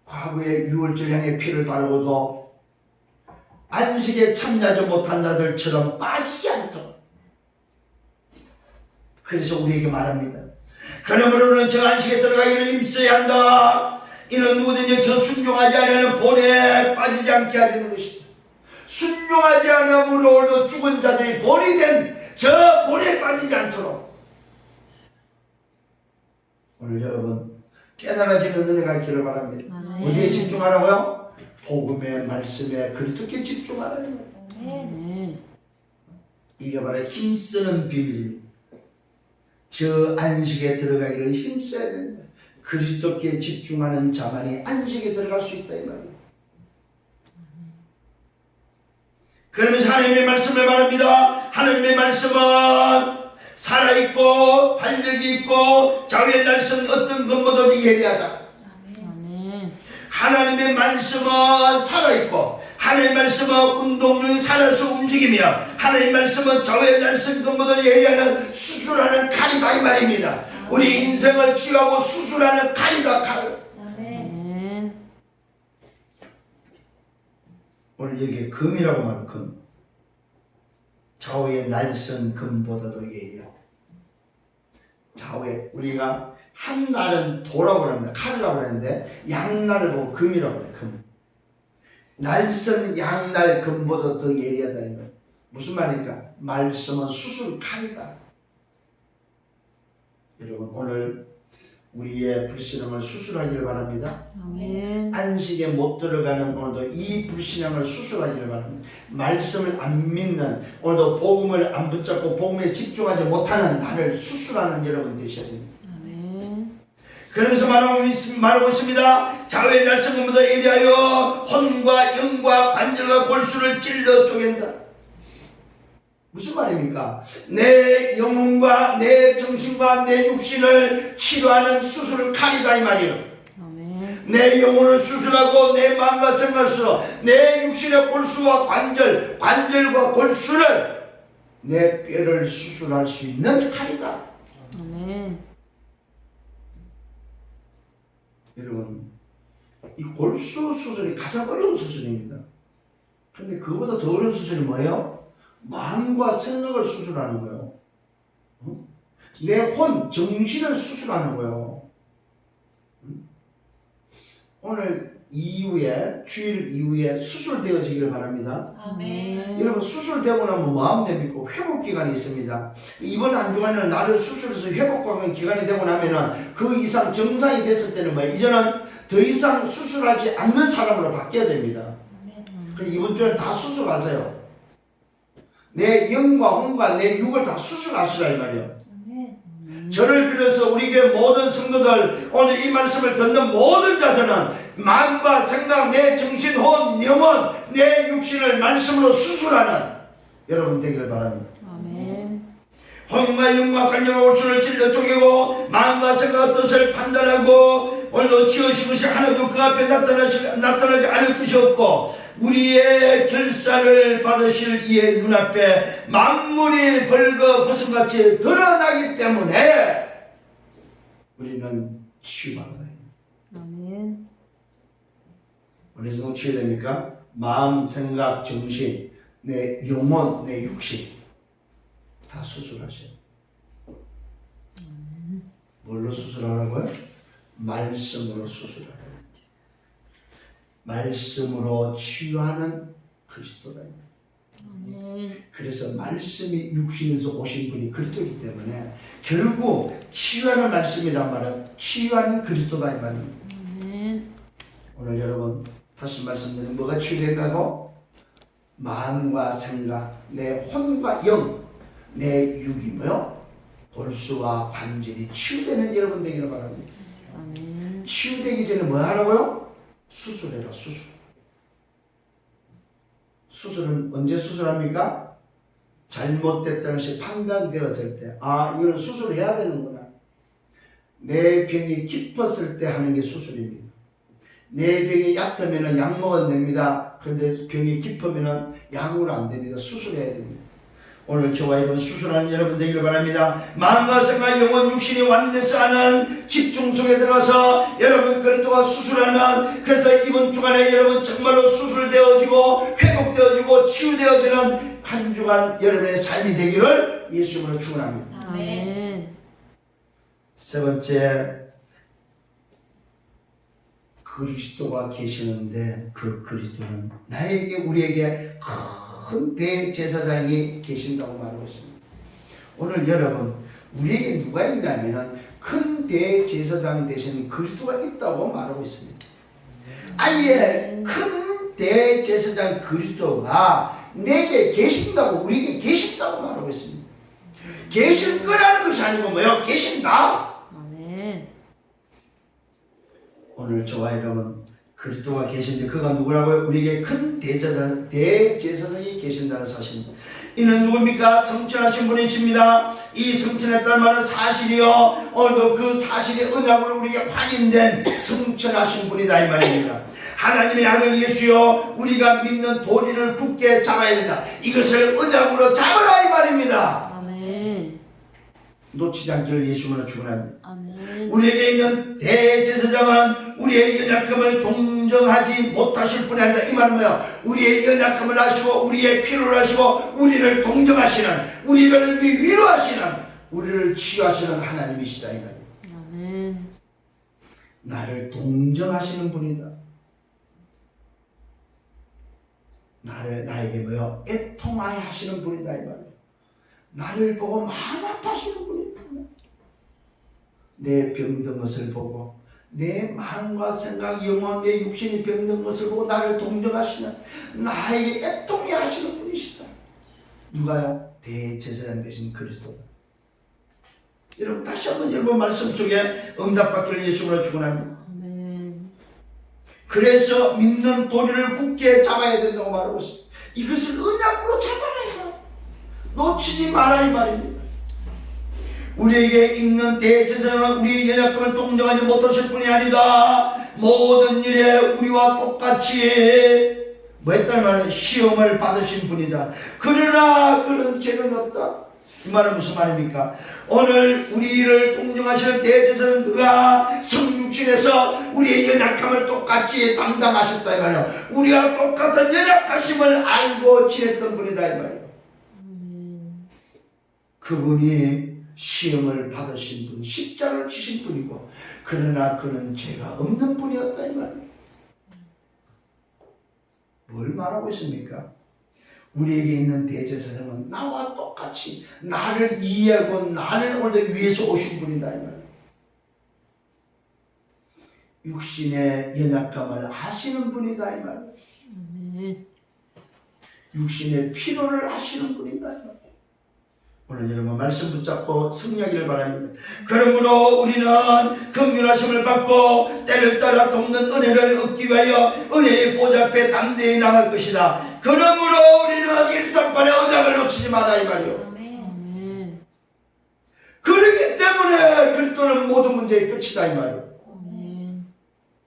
과거에 유월절 향해 피를 바르고도 안식에 참여하지 못한 자들처럼 빠지지 않도록. 그래서 우리에게 말합니다. 그러므로는 저 안식에 들어가기를 힘써야 한다. 이는 누구든지 저 순종하지 않으면 본에 빠지지 않게 하려는 것이다. 순종하지 않음으로 죽은 자들이 본이 된 저 본에 빠지지 않도록. 오늘 여러분 깨달아지는 은혜가 있기를 바랍니다.
아멘.
어디에 집중하라고요? 복음의 말씀에 그리스도께 집중하라는 거예요.
아멘.
이게 바로 힘쓰는 비밀입니다. 저 안식에 들어가기를 힘써야 된다. 그리스도께 집중하는 자만이 안식에 들어갈 수 있다 이 말이에요. 그러면서 하나님의 말씀을 말합니다. 하나님의 말씀은 살아있고 활력이 있고 자유의 날선 어떤 것보다도 예리하다.
아멘.
하나님의 말씀은 살아있고 하나님의 말씀은 운동력이 살아서 움직이며 하나님의 말씀은 자유의 날선 것보다 예리하는 수술하는 칼이다 이 말입니다. 우리 인생을 치유하고 수술하는 칼이다 칼.
아멘.
오늘 여기에 금이라고 말하는 금. 좌우의 날선 금보다도 예리하다. 좌우에 우리가 한 날은 도라고 합니다. 칼이라고 하는데 양날을 보고 금이라고 해요. 금. 날선 양날 금보다 더 예리하다는 거예요. 무슨 말입니까? 말씀은 수술 칼이다. 여러분 오늘 우리의 불신앙을 수술하기를 바랍니다.
아멘.
안식에 못 들어가는 오늘도 이 불신앙을 수술하기를 바랍니다. 말씀을 안 믿는 오늘도 복음을 안 붙잡고 복음에 집중하지 못하는 나를 수술하는 여러분 되셔야 됩니다.
아멘.
그러면서 말하고 있습니다. 자외의 날성금보다 예리하여 혼과 영과 관절과 골수를 찔러 쪼갠다. 무슨 말입니까? 내 영혼과 내 정신과 내 육신을 치료하는 수술 칼이다 이 말이에요.
아멘.
내 영혼을 수술하고 내 마음과 생각을 수술하고 내 육신의 골수와 관절과 골수를 내 뼈를 수술할 수 있는 칼이다.
아멘.
여러분 이 골수 수술이 가장 어려운 수술입니다. 근데 그보다 더 어려운 수술이 뭐예요? 마음과 생각을 수술하는 거예요. 내 정신을 수술하는 거예요. 오늘 이후에 주일 이후에 수술되어지기를 바랍니다.
아멘.
여러분 수술되고 나면 마음 됩니까? 회복 기간이 있습니다. 이번 한 주간은 나를 수술해서 회복하는 기간이 되고 나면은 그 이상 정상이 됐을 때는 뭐 이제는 더 이상 수술하지 않는 사람으로 바뀌어야 됩니다. 그래서 이번 주에는 다 수술하세요. 내 영과 혼과 내 육을 다 수술하시라 이 말이에요. 저를 빌어서 우리 교회 모든 성도들 오늘 이 말씀을 듣는 모든 자들은 마음과 생각, 내 정신, 혼, 영혼, 내 육신을 말씀으로 수술하는 여러분 되기를 바랍니다.
아멘.
혼과 영과 관념의 올수를 찔러 쪼개고 마음과 생각 뜻을 판단하고 오늘도 지으신 것이 하나도 그 앞에 나타나지 않을 것이 없고 우리의 결사를 받으실 이의 눈앞에 만물이 벌거벗음같이 드러나기 때문에 우리는 치유받아야 됩니다.
아멘.
어느 정도 치유됩니까? 마음, 생각, 정신, 내 영혼, 내 육신 다 수술하셔요. 뭘로 수술하라고요? 말씀으로 수술하라고요. 말씀으로 치유하는 그리스도다.
아멘.
그래서 말씀이 육신에서 오신 분이 그리스도이기 때문에 결국 치유하는 말씀이란 말은 치유하는 그리스도다 이 말입니다.
아멘.
오늘 여러분 다시 말씀드리면 뭐가 치유된다고? 마음과 생각, 내 혼과 영, 내 육이 뭐요? 골수와 관절이 치유되는 여러분 되기를 바랍니다.
아멘.
치유되기 전에 뭐 하라고요? 수술해라 수술. 수술은 언제 수술합니까? 잘못됐다는 것이 판단되어질 때, 아 이거는 수술해야 되는구나. 내 병이 깊었을 때 하는 게 수술입니다. 내 병이 얕으면 약 먹어도 됩니다. 그런데 병이 깊으면 약으로 안 됩니다. 수술해야 됩니다. 오늘 저와 여러분 수술하는 여러분 되기를 바랍니다. 마음과 생각, 영혼, 육신이 완전해서 하는 집중 속에 들어가서 여러분 그리스도가 수술하는, 그래서 이번 주간에 여러분 정말로 수술되어지고 회복되어지고 치유되어지는 한 주간 여러분의 삶이 되기를 예수님으로 축원합니다.
아멘.
세 번째, 그리스도가 계시는데 그 그리스도는 나에게 우리에게 큰 대제사장이 계신다고 말하고 있습니다. 오늘 여러분 우리에게 누가 있냐면은 큰 대제사장 되신 그리스도가 있다고 말하고 있습니다. 아예 큰 대제사장 그리스도가 내게 계신다고, 우리에게 계신다고 말하고 있습니다. 계실 거라는 것이 아니고 뭐요? 계신다.
아멘.
오늘 저와 여러분 그리스도가 계신데 그가 누구라고요? 우리에게 큰 대제사장이 계신다는 사실입니다. 이는 누굽니까? 성천하신 분이십니다. 이 성천했다는 말은 사실이요, 오늘도 그 사실의 언약으로 우리에게 확인된 성천하신 분이다 이 말입니다. 하나님의 아들 예수여, 우리가 믿는 도리를 굳게 잡아야 된다. 이것을 언약으로 잡으라 이 말입니다.
아멘.
놓치지 않기를 예수님으로 축원합니다.
아멘.
우리에게 있는 대제사장은 우리의 연약함을 동정하지 못하실 뿐이 아니라, 이 말은 뭐야? 우리의 연약함을 아시고 우리의 필요를 아시고 우리를 동정하시는, 우리를 위로하시는, 우리를 치유하시는 하나님이시다 이 말이에요.
아멘.
나를 동정하시는 분이다. 나에게 뭐요? 애통하여 하시는 분이다 이 말이에요. 나를 보고 마음 아파하시는 분이다. 내 병든 것을 보고, 내 마음과 생각, 영혼, 내 육신이 병든 것을 보고 나를 동정하시는, 나에게 애통해 하시는 분이시다. 누가요? 대제사장 되신 그리스도. 여러분 다시 한번 여러분 말씀 속에 응답받기를 예수님으로 축원합니다.
아멘.
그래서 믿는 도리를 굳게 잡아야 된다고 말하고 있습니다. 이것을 언약으로 잡아라 이 말. 놓치지 마라 이 말입니다. 우리에게 있는 대제사장은 우리의 연약함을 동정하지 못하실 뿐이 아니다. 모든 일에 우리와 똑같이 뭐 했다는 말은 시험을 받으신 분이다. 그러나 그런 죄는 없다. 이 말은 무슨 말입니까? 오늘 우리를 동정하실 대제사장 그가 성육신에서 우리의 연약함을 똑같이 담당하셨다 이 말이에요. 우리와 똑같은 연약하심을 알고 지냈던 분이다 이 말이에요. 그분이 시험을 받으신 분, 십자가를 지신 분이고, 그러나 그는 죄가 없는 분이었다 이 말이에요. 뭘 말하고 있습니까? 우리에게 있는 대제사장은 나와 똑같이 나를 이해하고 나를 오늘 위해서 오신 분이다 이 말이에요. 육신의 연약감을 아시는 분이다 이 말이에요.
아멘.
육신의 필요를 아시는 분이다 이 말이에요. 오늘 여러분 말씀 붙잡고 승리하기를 바랍니다. 그러므로 우리는 긍휼하심을 받고 때를 따라 돕는 은혜를 얻기 위하여 은혜의 보좌 앞에 담대히 나갈 것이다. 그러므로 우리는 일상판의 언약을 놓치지 마라 이 말이요.
아멘.
그렇기 때문에 그리스도는 모든 문제의 끝이다 이 말이요.
아멘.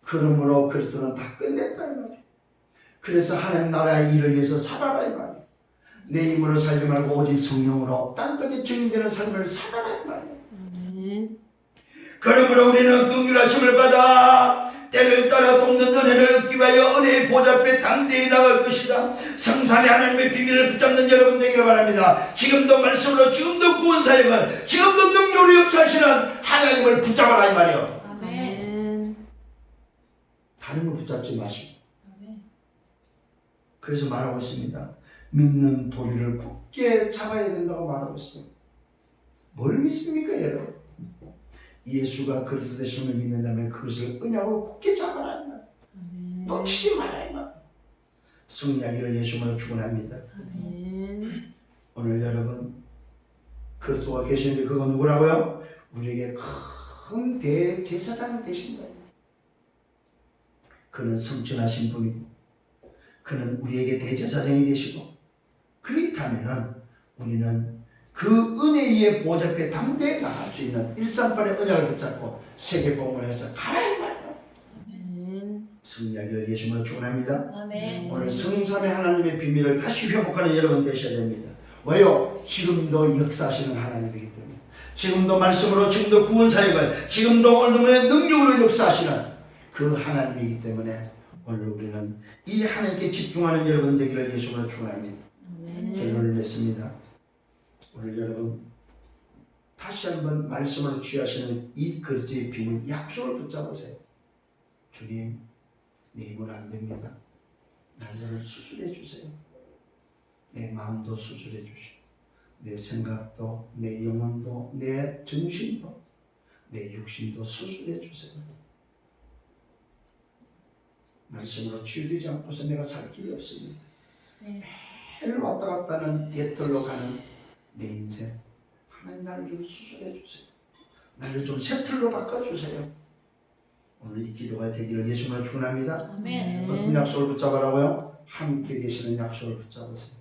그러므로 그리스도는 다 끝냈다 이 말이요. 그래서 하나님 나라의 일을 위해서 살아라 이 말이요. 내 힘으로 살지 말고 오직 성령으로 땅까지 증인되는 삶을 살아라 이 말이에요.
아멘.
그러므로 우리는 긍휼하심을 받아 때를 따라 돕는 은혜를 얻기 위하여 은혜의 보좌 앞에 담대히 나갈 것이다. 성삼위 하나님의 비밀을 붙잡는 여러분 되기를 바랍니다. 지금도 말씀으로 지금도 구원 사역을 지금도 능력으로 역사하시는 하나님을 붙잡아라 이 말이에요.
아멘.
다른 걸 붙잡지 마시고.
아멘.
그래서 말하고 있습니다. 믿는 도리를 굳게 잡아야 된다고 말하고 있어요. 뭘 믿습니까 여러분? 예수가 그리스도 되심을 믿는다면 그것을 언약으로 굳게 잡아라 이 말. 놓치지 마라 이 말. 승리하기를 예수만으로 축원합니다.
아멘.
오늘 여러분 그리스도가 계시는데 그건 누구라고요? 우리에게 큰 대제사장이 되신다. 그는 성천하신 분이고 그는 우리에게 대제사장이 되시고 그렇다면 우리는 그 은혜의 보좌 앞에 담대히 나갈 수 있는 일상발의 언약을 붙잡고 세계복음을 해서 가라 이 말이에요.
아멘.
승리하기를 예수님으로 축원합니다.
아멘.
오늘 성삼의 하나님의 비밀을 다시 회복하는 여러분 되셔야 됩니다. 왜요? 지금도 역사하시는 하나님이기 때문에 지금도 말씀으로 지금도 구원 사역을 지금도 오늘의 능력으로 역사하시는 그 하나님이기 때문에 오늘 우리는 이 하나님께 집중하는 여러분 되기를 예수님으로 축원합니다. 결론을 냈습니다. 오늘 여러분 다시 한번 말씀으로 취하시는 이 그리스도의 비밀 약속을 붙잡으세요. 주님 내 힘으로 안 됩니다. 나를 수술해 주세요. 내 마음도 수술해 주시고 내 생각도 내 영혼도 내 정신도 내 육신도 수술해 주세요. 말씀으로 치유되지 않고서 내가 살 길이 없습니다. 매일 왔다 갔다 하는 옛들로 가는 내 인생 하나님 나를 좀 수술해 주세요. 나를 좀 새 틀로 바꿔주세요. 오늘 이 기도가 되기를 예수님을 축원합니다.
아멘.
어떤 약속을 붙잡으라고요? 함께 계시는 약속을 붙잡으세요.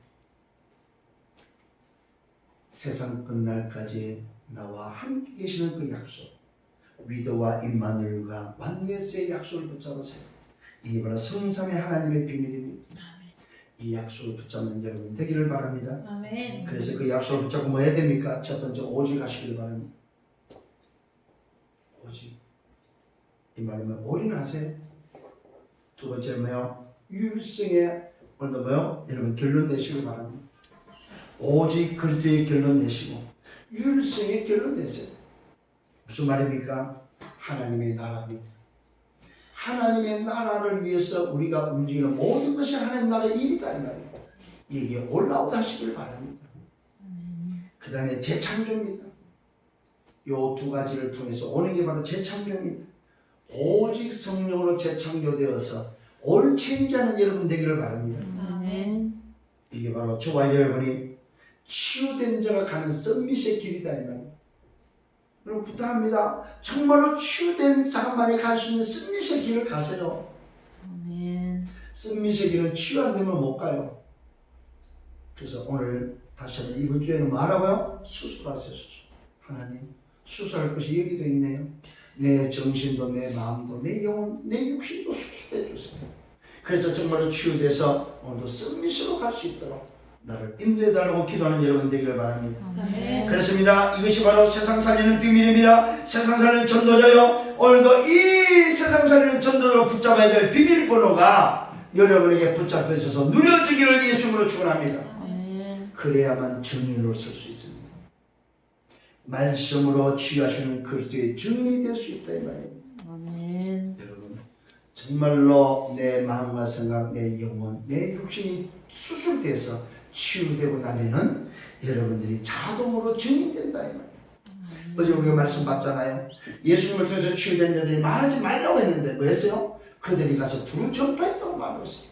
세상 끝날까지 나와 함께 계시는 그 약속, 위도와 임마누엘과 완네스의 약속을 붙잡으세요. 이게 바로 성삼의 하나님의 비밀입니다. 이 약속을 붙잡는 여러분 되기를 바랍니다.
아멘.
그래서 그 약속을 붙잡고 뭐 해야 됩니까? 첫 번째 오직 하시기를 바랍니다. 오직. 이 말이면 올인하세요. 두 번째 뭐요? 유일성의 오늘도 뭐요? 여러분 결론 내시길 바랍니다. 오직 그리스도의 결론 내시고 유일성의 결론 내세요. 무슨 말입니까? 하나님의 나라입니다. 하나님의 나라를 위해서 우리가 움직이는 모든 것이 하나님 나라의 일이다 이 말이에요. 이게 올라오다 하시길 바랍니다. 그 다음에 재창조입니다. 요 두 가지를 통해서 오는 게 바로 재창조입니다. 오직 성령으로 재창조되어서 올 체인지하는 여러분 되기를 바랍니다.
아멘.
이게 바로 저와 여러분이 치유된 자가 가는 썸밋의 길이다 이 말이에요. 여러분 부탁합니다. 정말로 치유된 사람만이 갈 수 있는 썸밋의 길을 가세요.
아멘.
썸밋의 길은 치유 안 되면 못 가요. 그래서 오늘 다시 한번 이번 주에는 뭐 하라고요? 수술하세요. 수술. 하나님 수술할 것이 여기도 있네요. 내 정신도 내 마음도 내 영혼 내 육신도 수술해 주세요. 그래서 정말로 치유돼서 오늘도 썸밋으로 갈 수 있도록 나를 인도해달라고 기도하는 여러분 되기를 바랍니다.
아멘.
그렇습니다. 이것이 바로 세상 살리는 비밀입니다. 세상 살리는 전도자요. 오늘도 이 세상 살리는 전도자를 붙잡아야 될 비밀번호가 여러분에게 붙잡혀 있어서 누려지기를 예수님으로 축원합니다.
아멘.
그래야만 증인으로 설 수 있습니다. 말씀으로 치유하시는 그리스도의 증인이 될 수 있다 이 말입니다.
아멘.
여러분 정말로 내 마음과 생각, 내 영혼, 내 육신이 수술돼서 치유되고 나면은 여러분들이 자동으로 증인된다 이 말이에요. 어제 우리가 말씀 봤잖아요. 예수님을 통해서 치유된 자들이 말하지 말라고 했는데 뭐 했어요? 그들이 가서 두루 전파했다고 말했어요.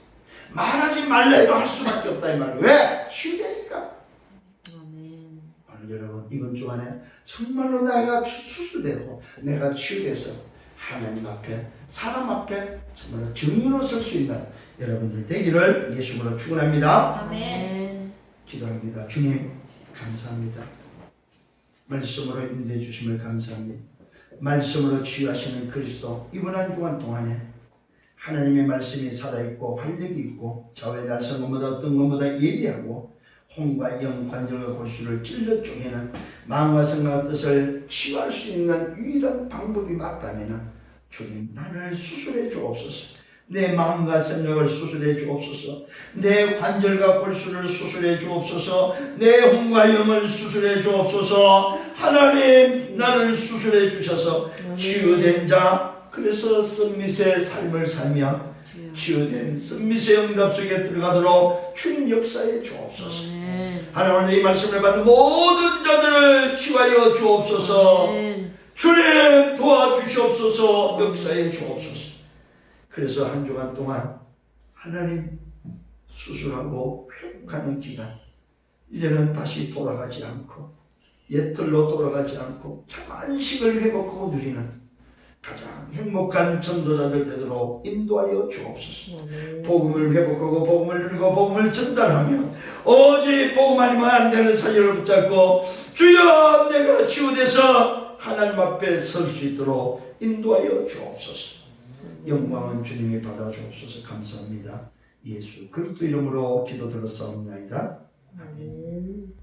말하지 말라 해도 할 수밖에 없다 이 말이에요. 왜? 치유되니까.
아멘.
오늘 여러분 이번 주간에 정말로 내가 수술되고 내가 치유돼서 하나님 앞에 사람 앞에 정말로 증인으로 설 수 있는 여러분들 되기를 예수님으로 축원합니다.
아멘.
기도합니다. 주님 감사합니다. 말씀으로 인도해 주심을 감사합니다. 말씀으로 치유하시는 그리스도 이번 한 주간 동안에 하나님의 말씀이 살아있고 활력이 있고 좌우의 날선 것보다 어떤 것보다 예리하고 혼과 영, 관절과 골수를 찔러 쪼개는 마음과 생각과 뜻을 치유할 수 있는 유일한 방법이 맞다면 주님 나를 수술해 주옵소서. 내 마음과 생각을 수술해 주옵소서. 내 관절과 골수를 수술해 주옵소서. 내 혼과 영을 수술해 주옵소서. 하나님 나를 수술해 주셔서 치유된 자 그래서 썸밋의 삶을 살며 치유된 썸밋의 응답 속에 들어가도록 주님 역사해 주옵소서. 하나님 오늘 이 말씀을 받은 모든 자들을 치유하여 주옵소서. 주님 도와주시옵소서. 역사해 주옵소서. 그래서 한 주간 동안 하나님 수술하고 회복하는 기간 이제는 다시 돌아가지 않고 옛틀로 돌아가지 않고 참 안식을 회복하고 누리는 가장 행복한 전도자들 되도록 인도하여 주옵소서. 복음을 회복하고 복음을 누리고 복음을 전달하며 오직 복음 아니면 안 되는 사실을 붙잡고 주여 내가 치유돼서 하나님 앞에 설 수 있도록 인도하여 주옵소서. 영광은 주님이 받아 주옵소서. 감사합니다. 예수 그리스도 이름으로 기도 들었사옵나이다. 아멘.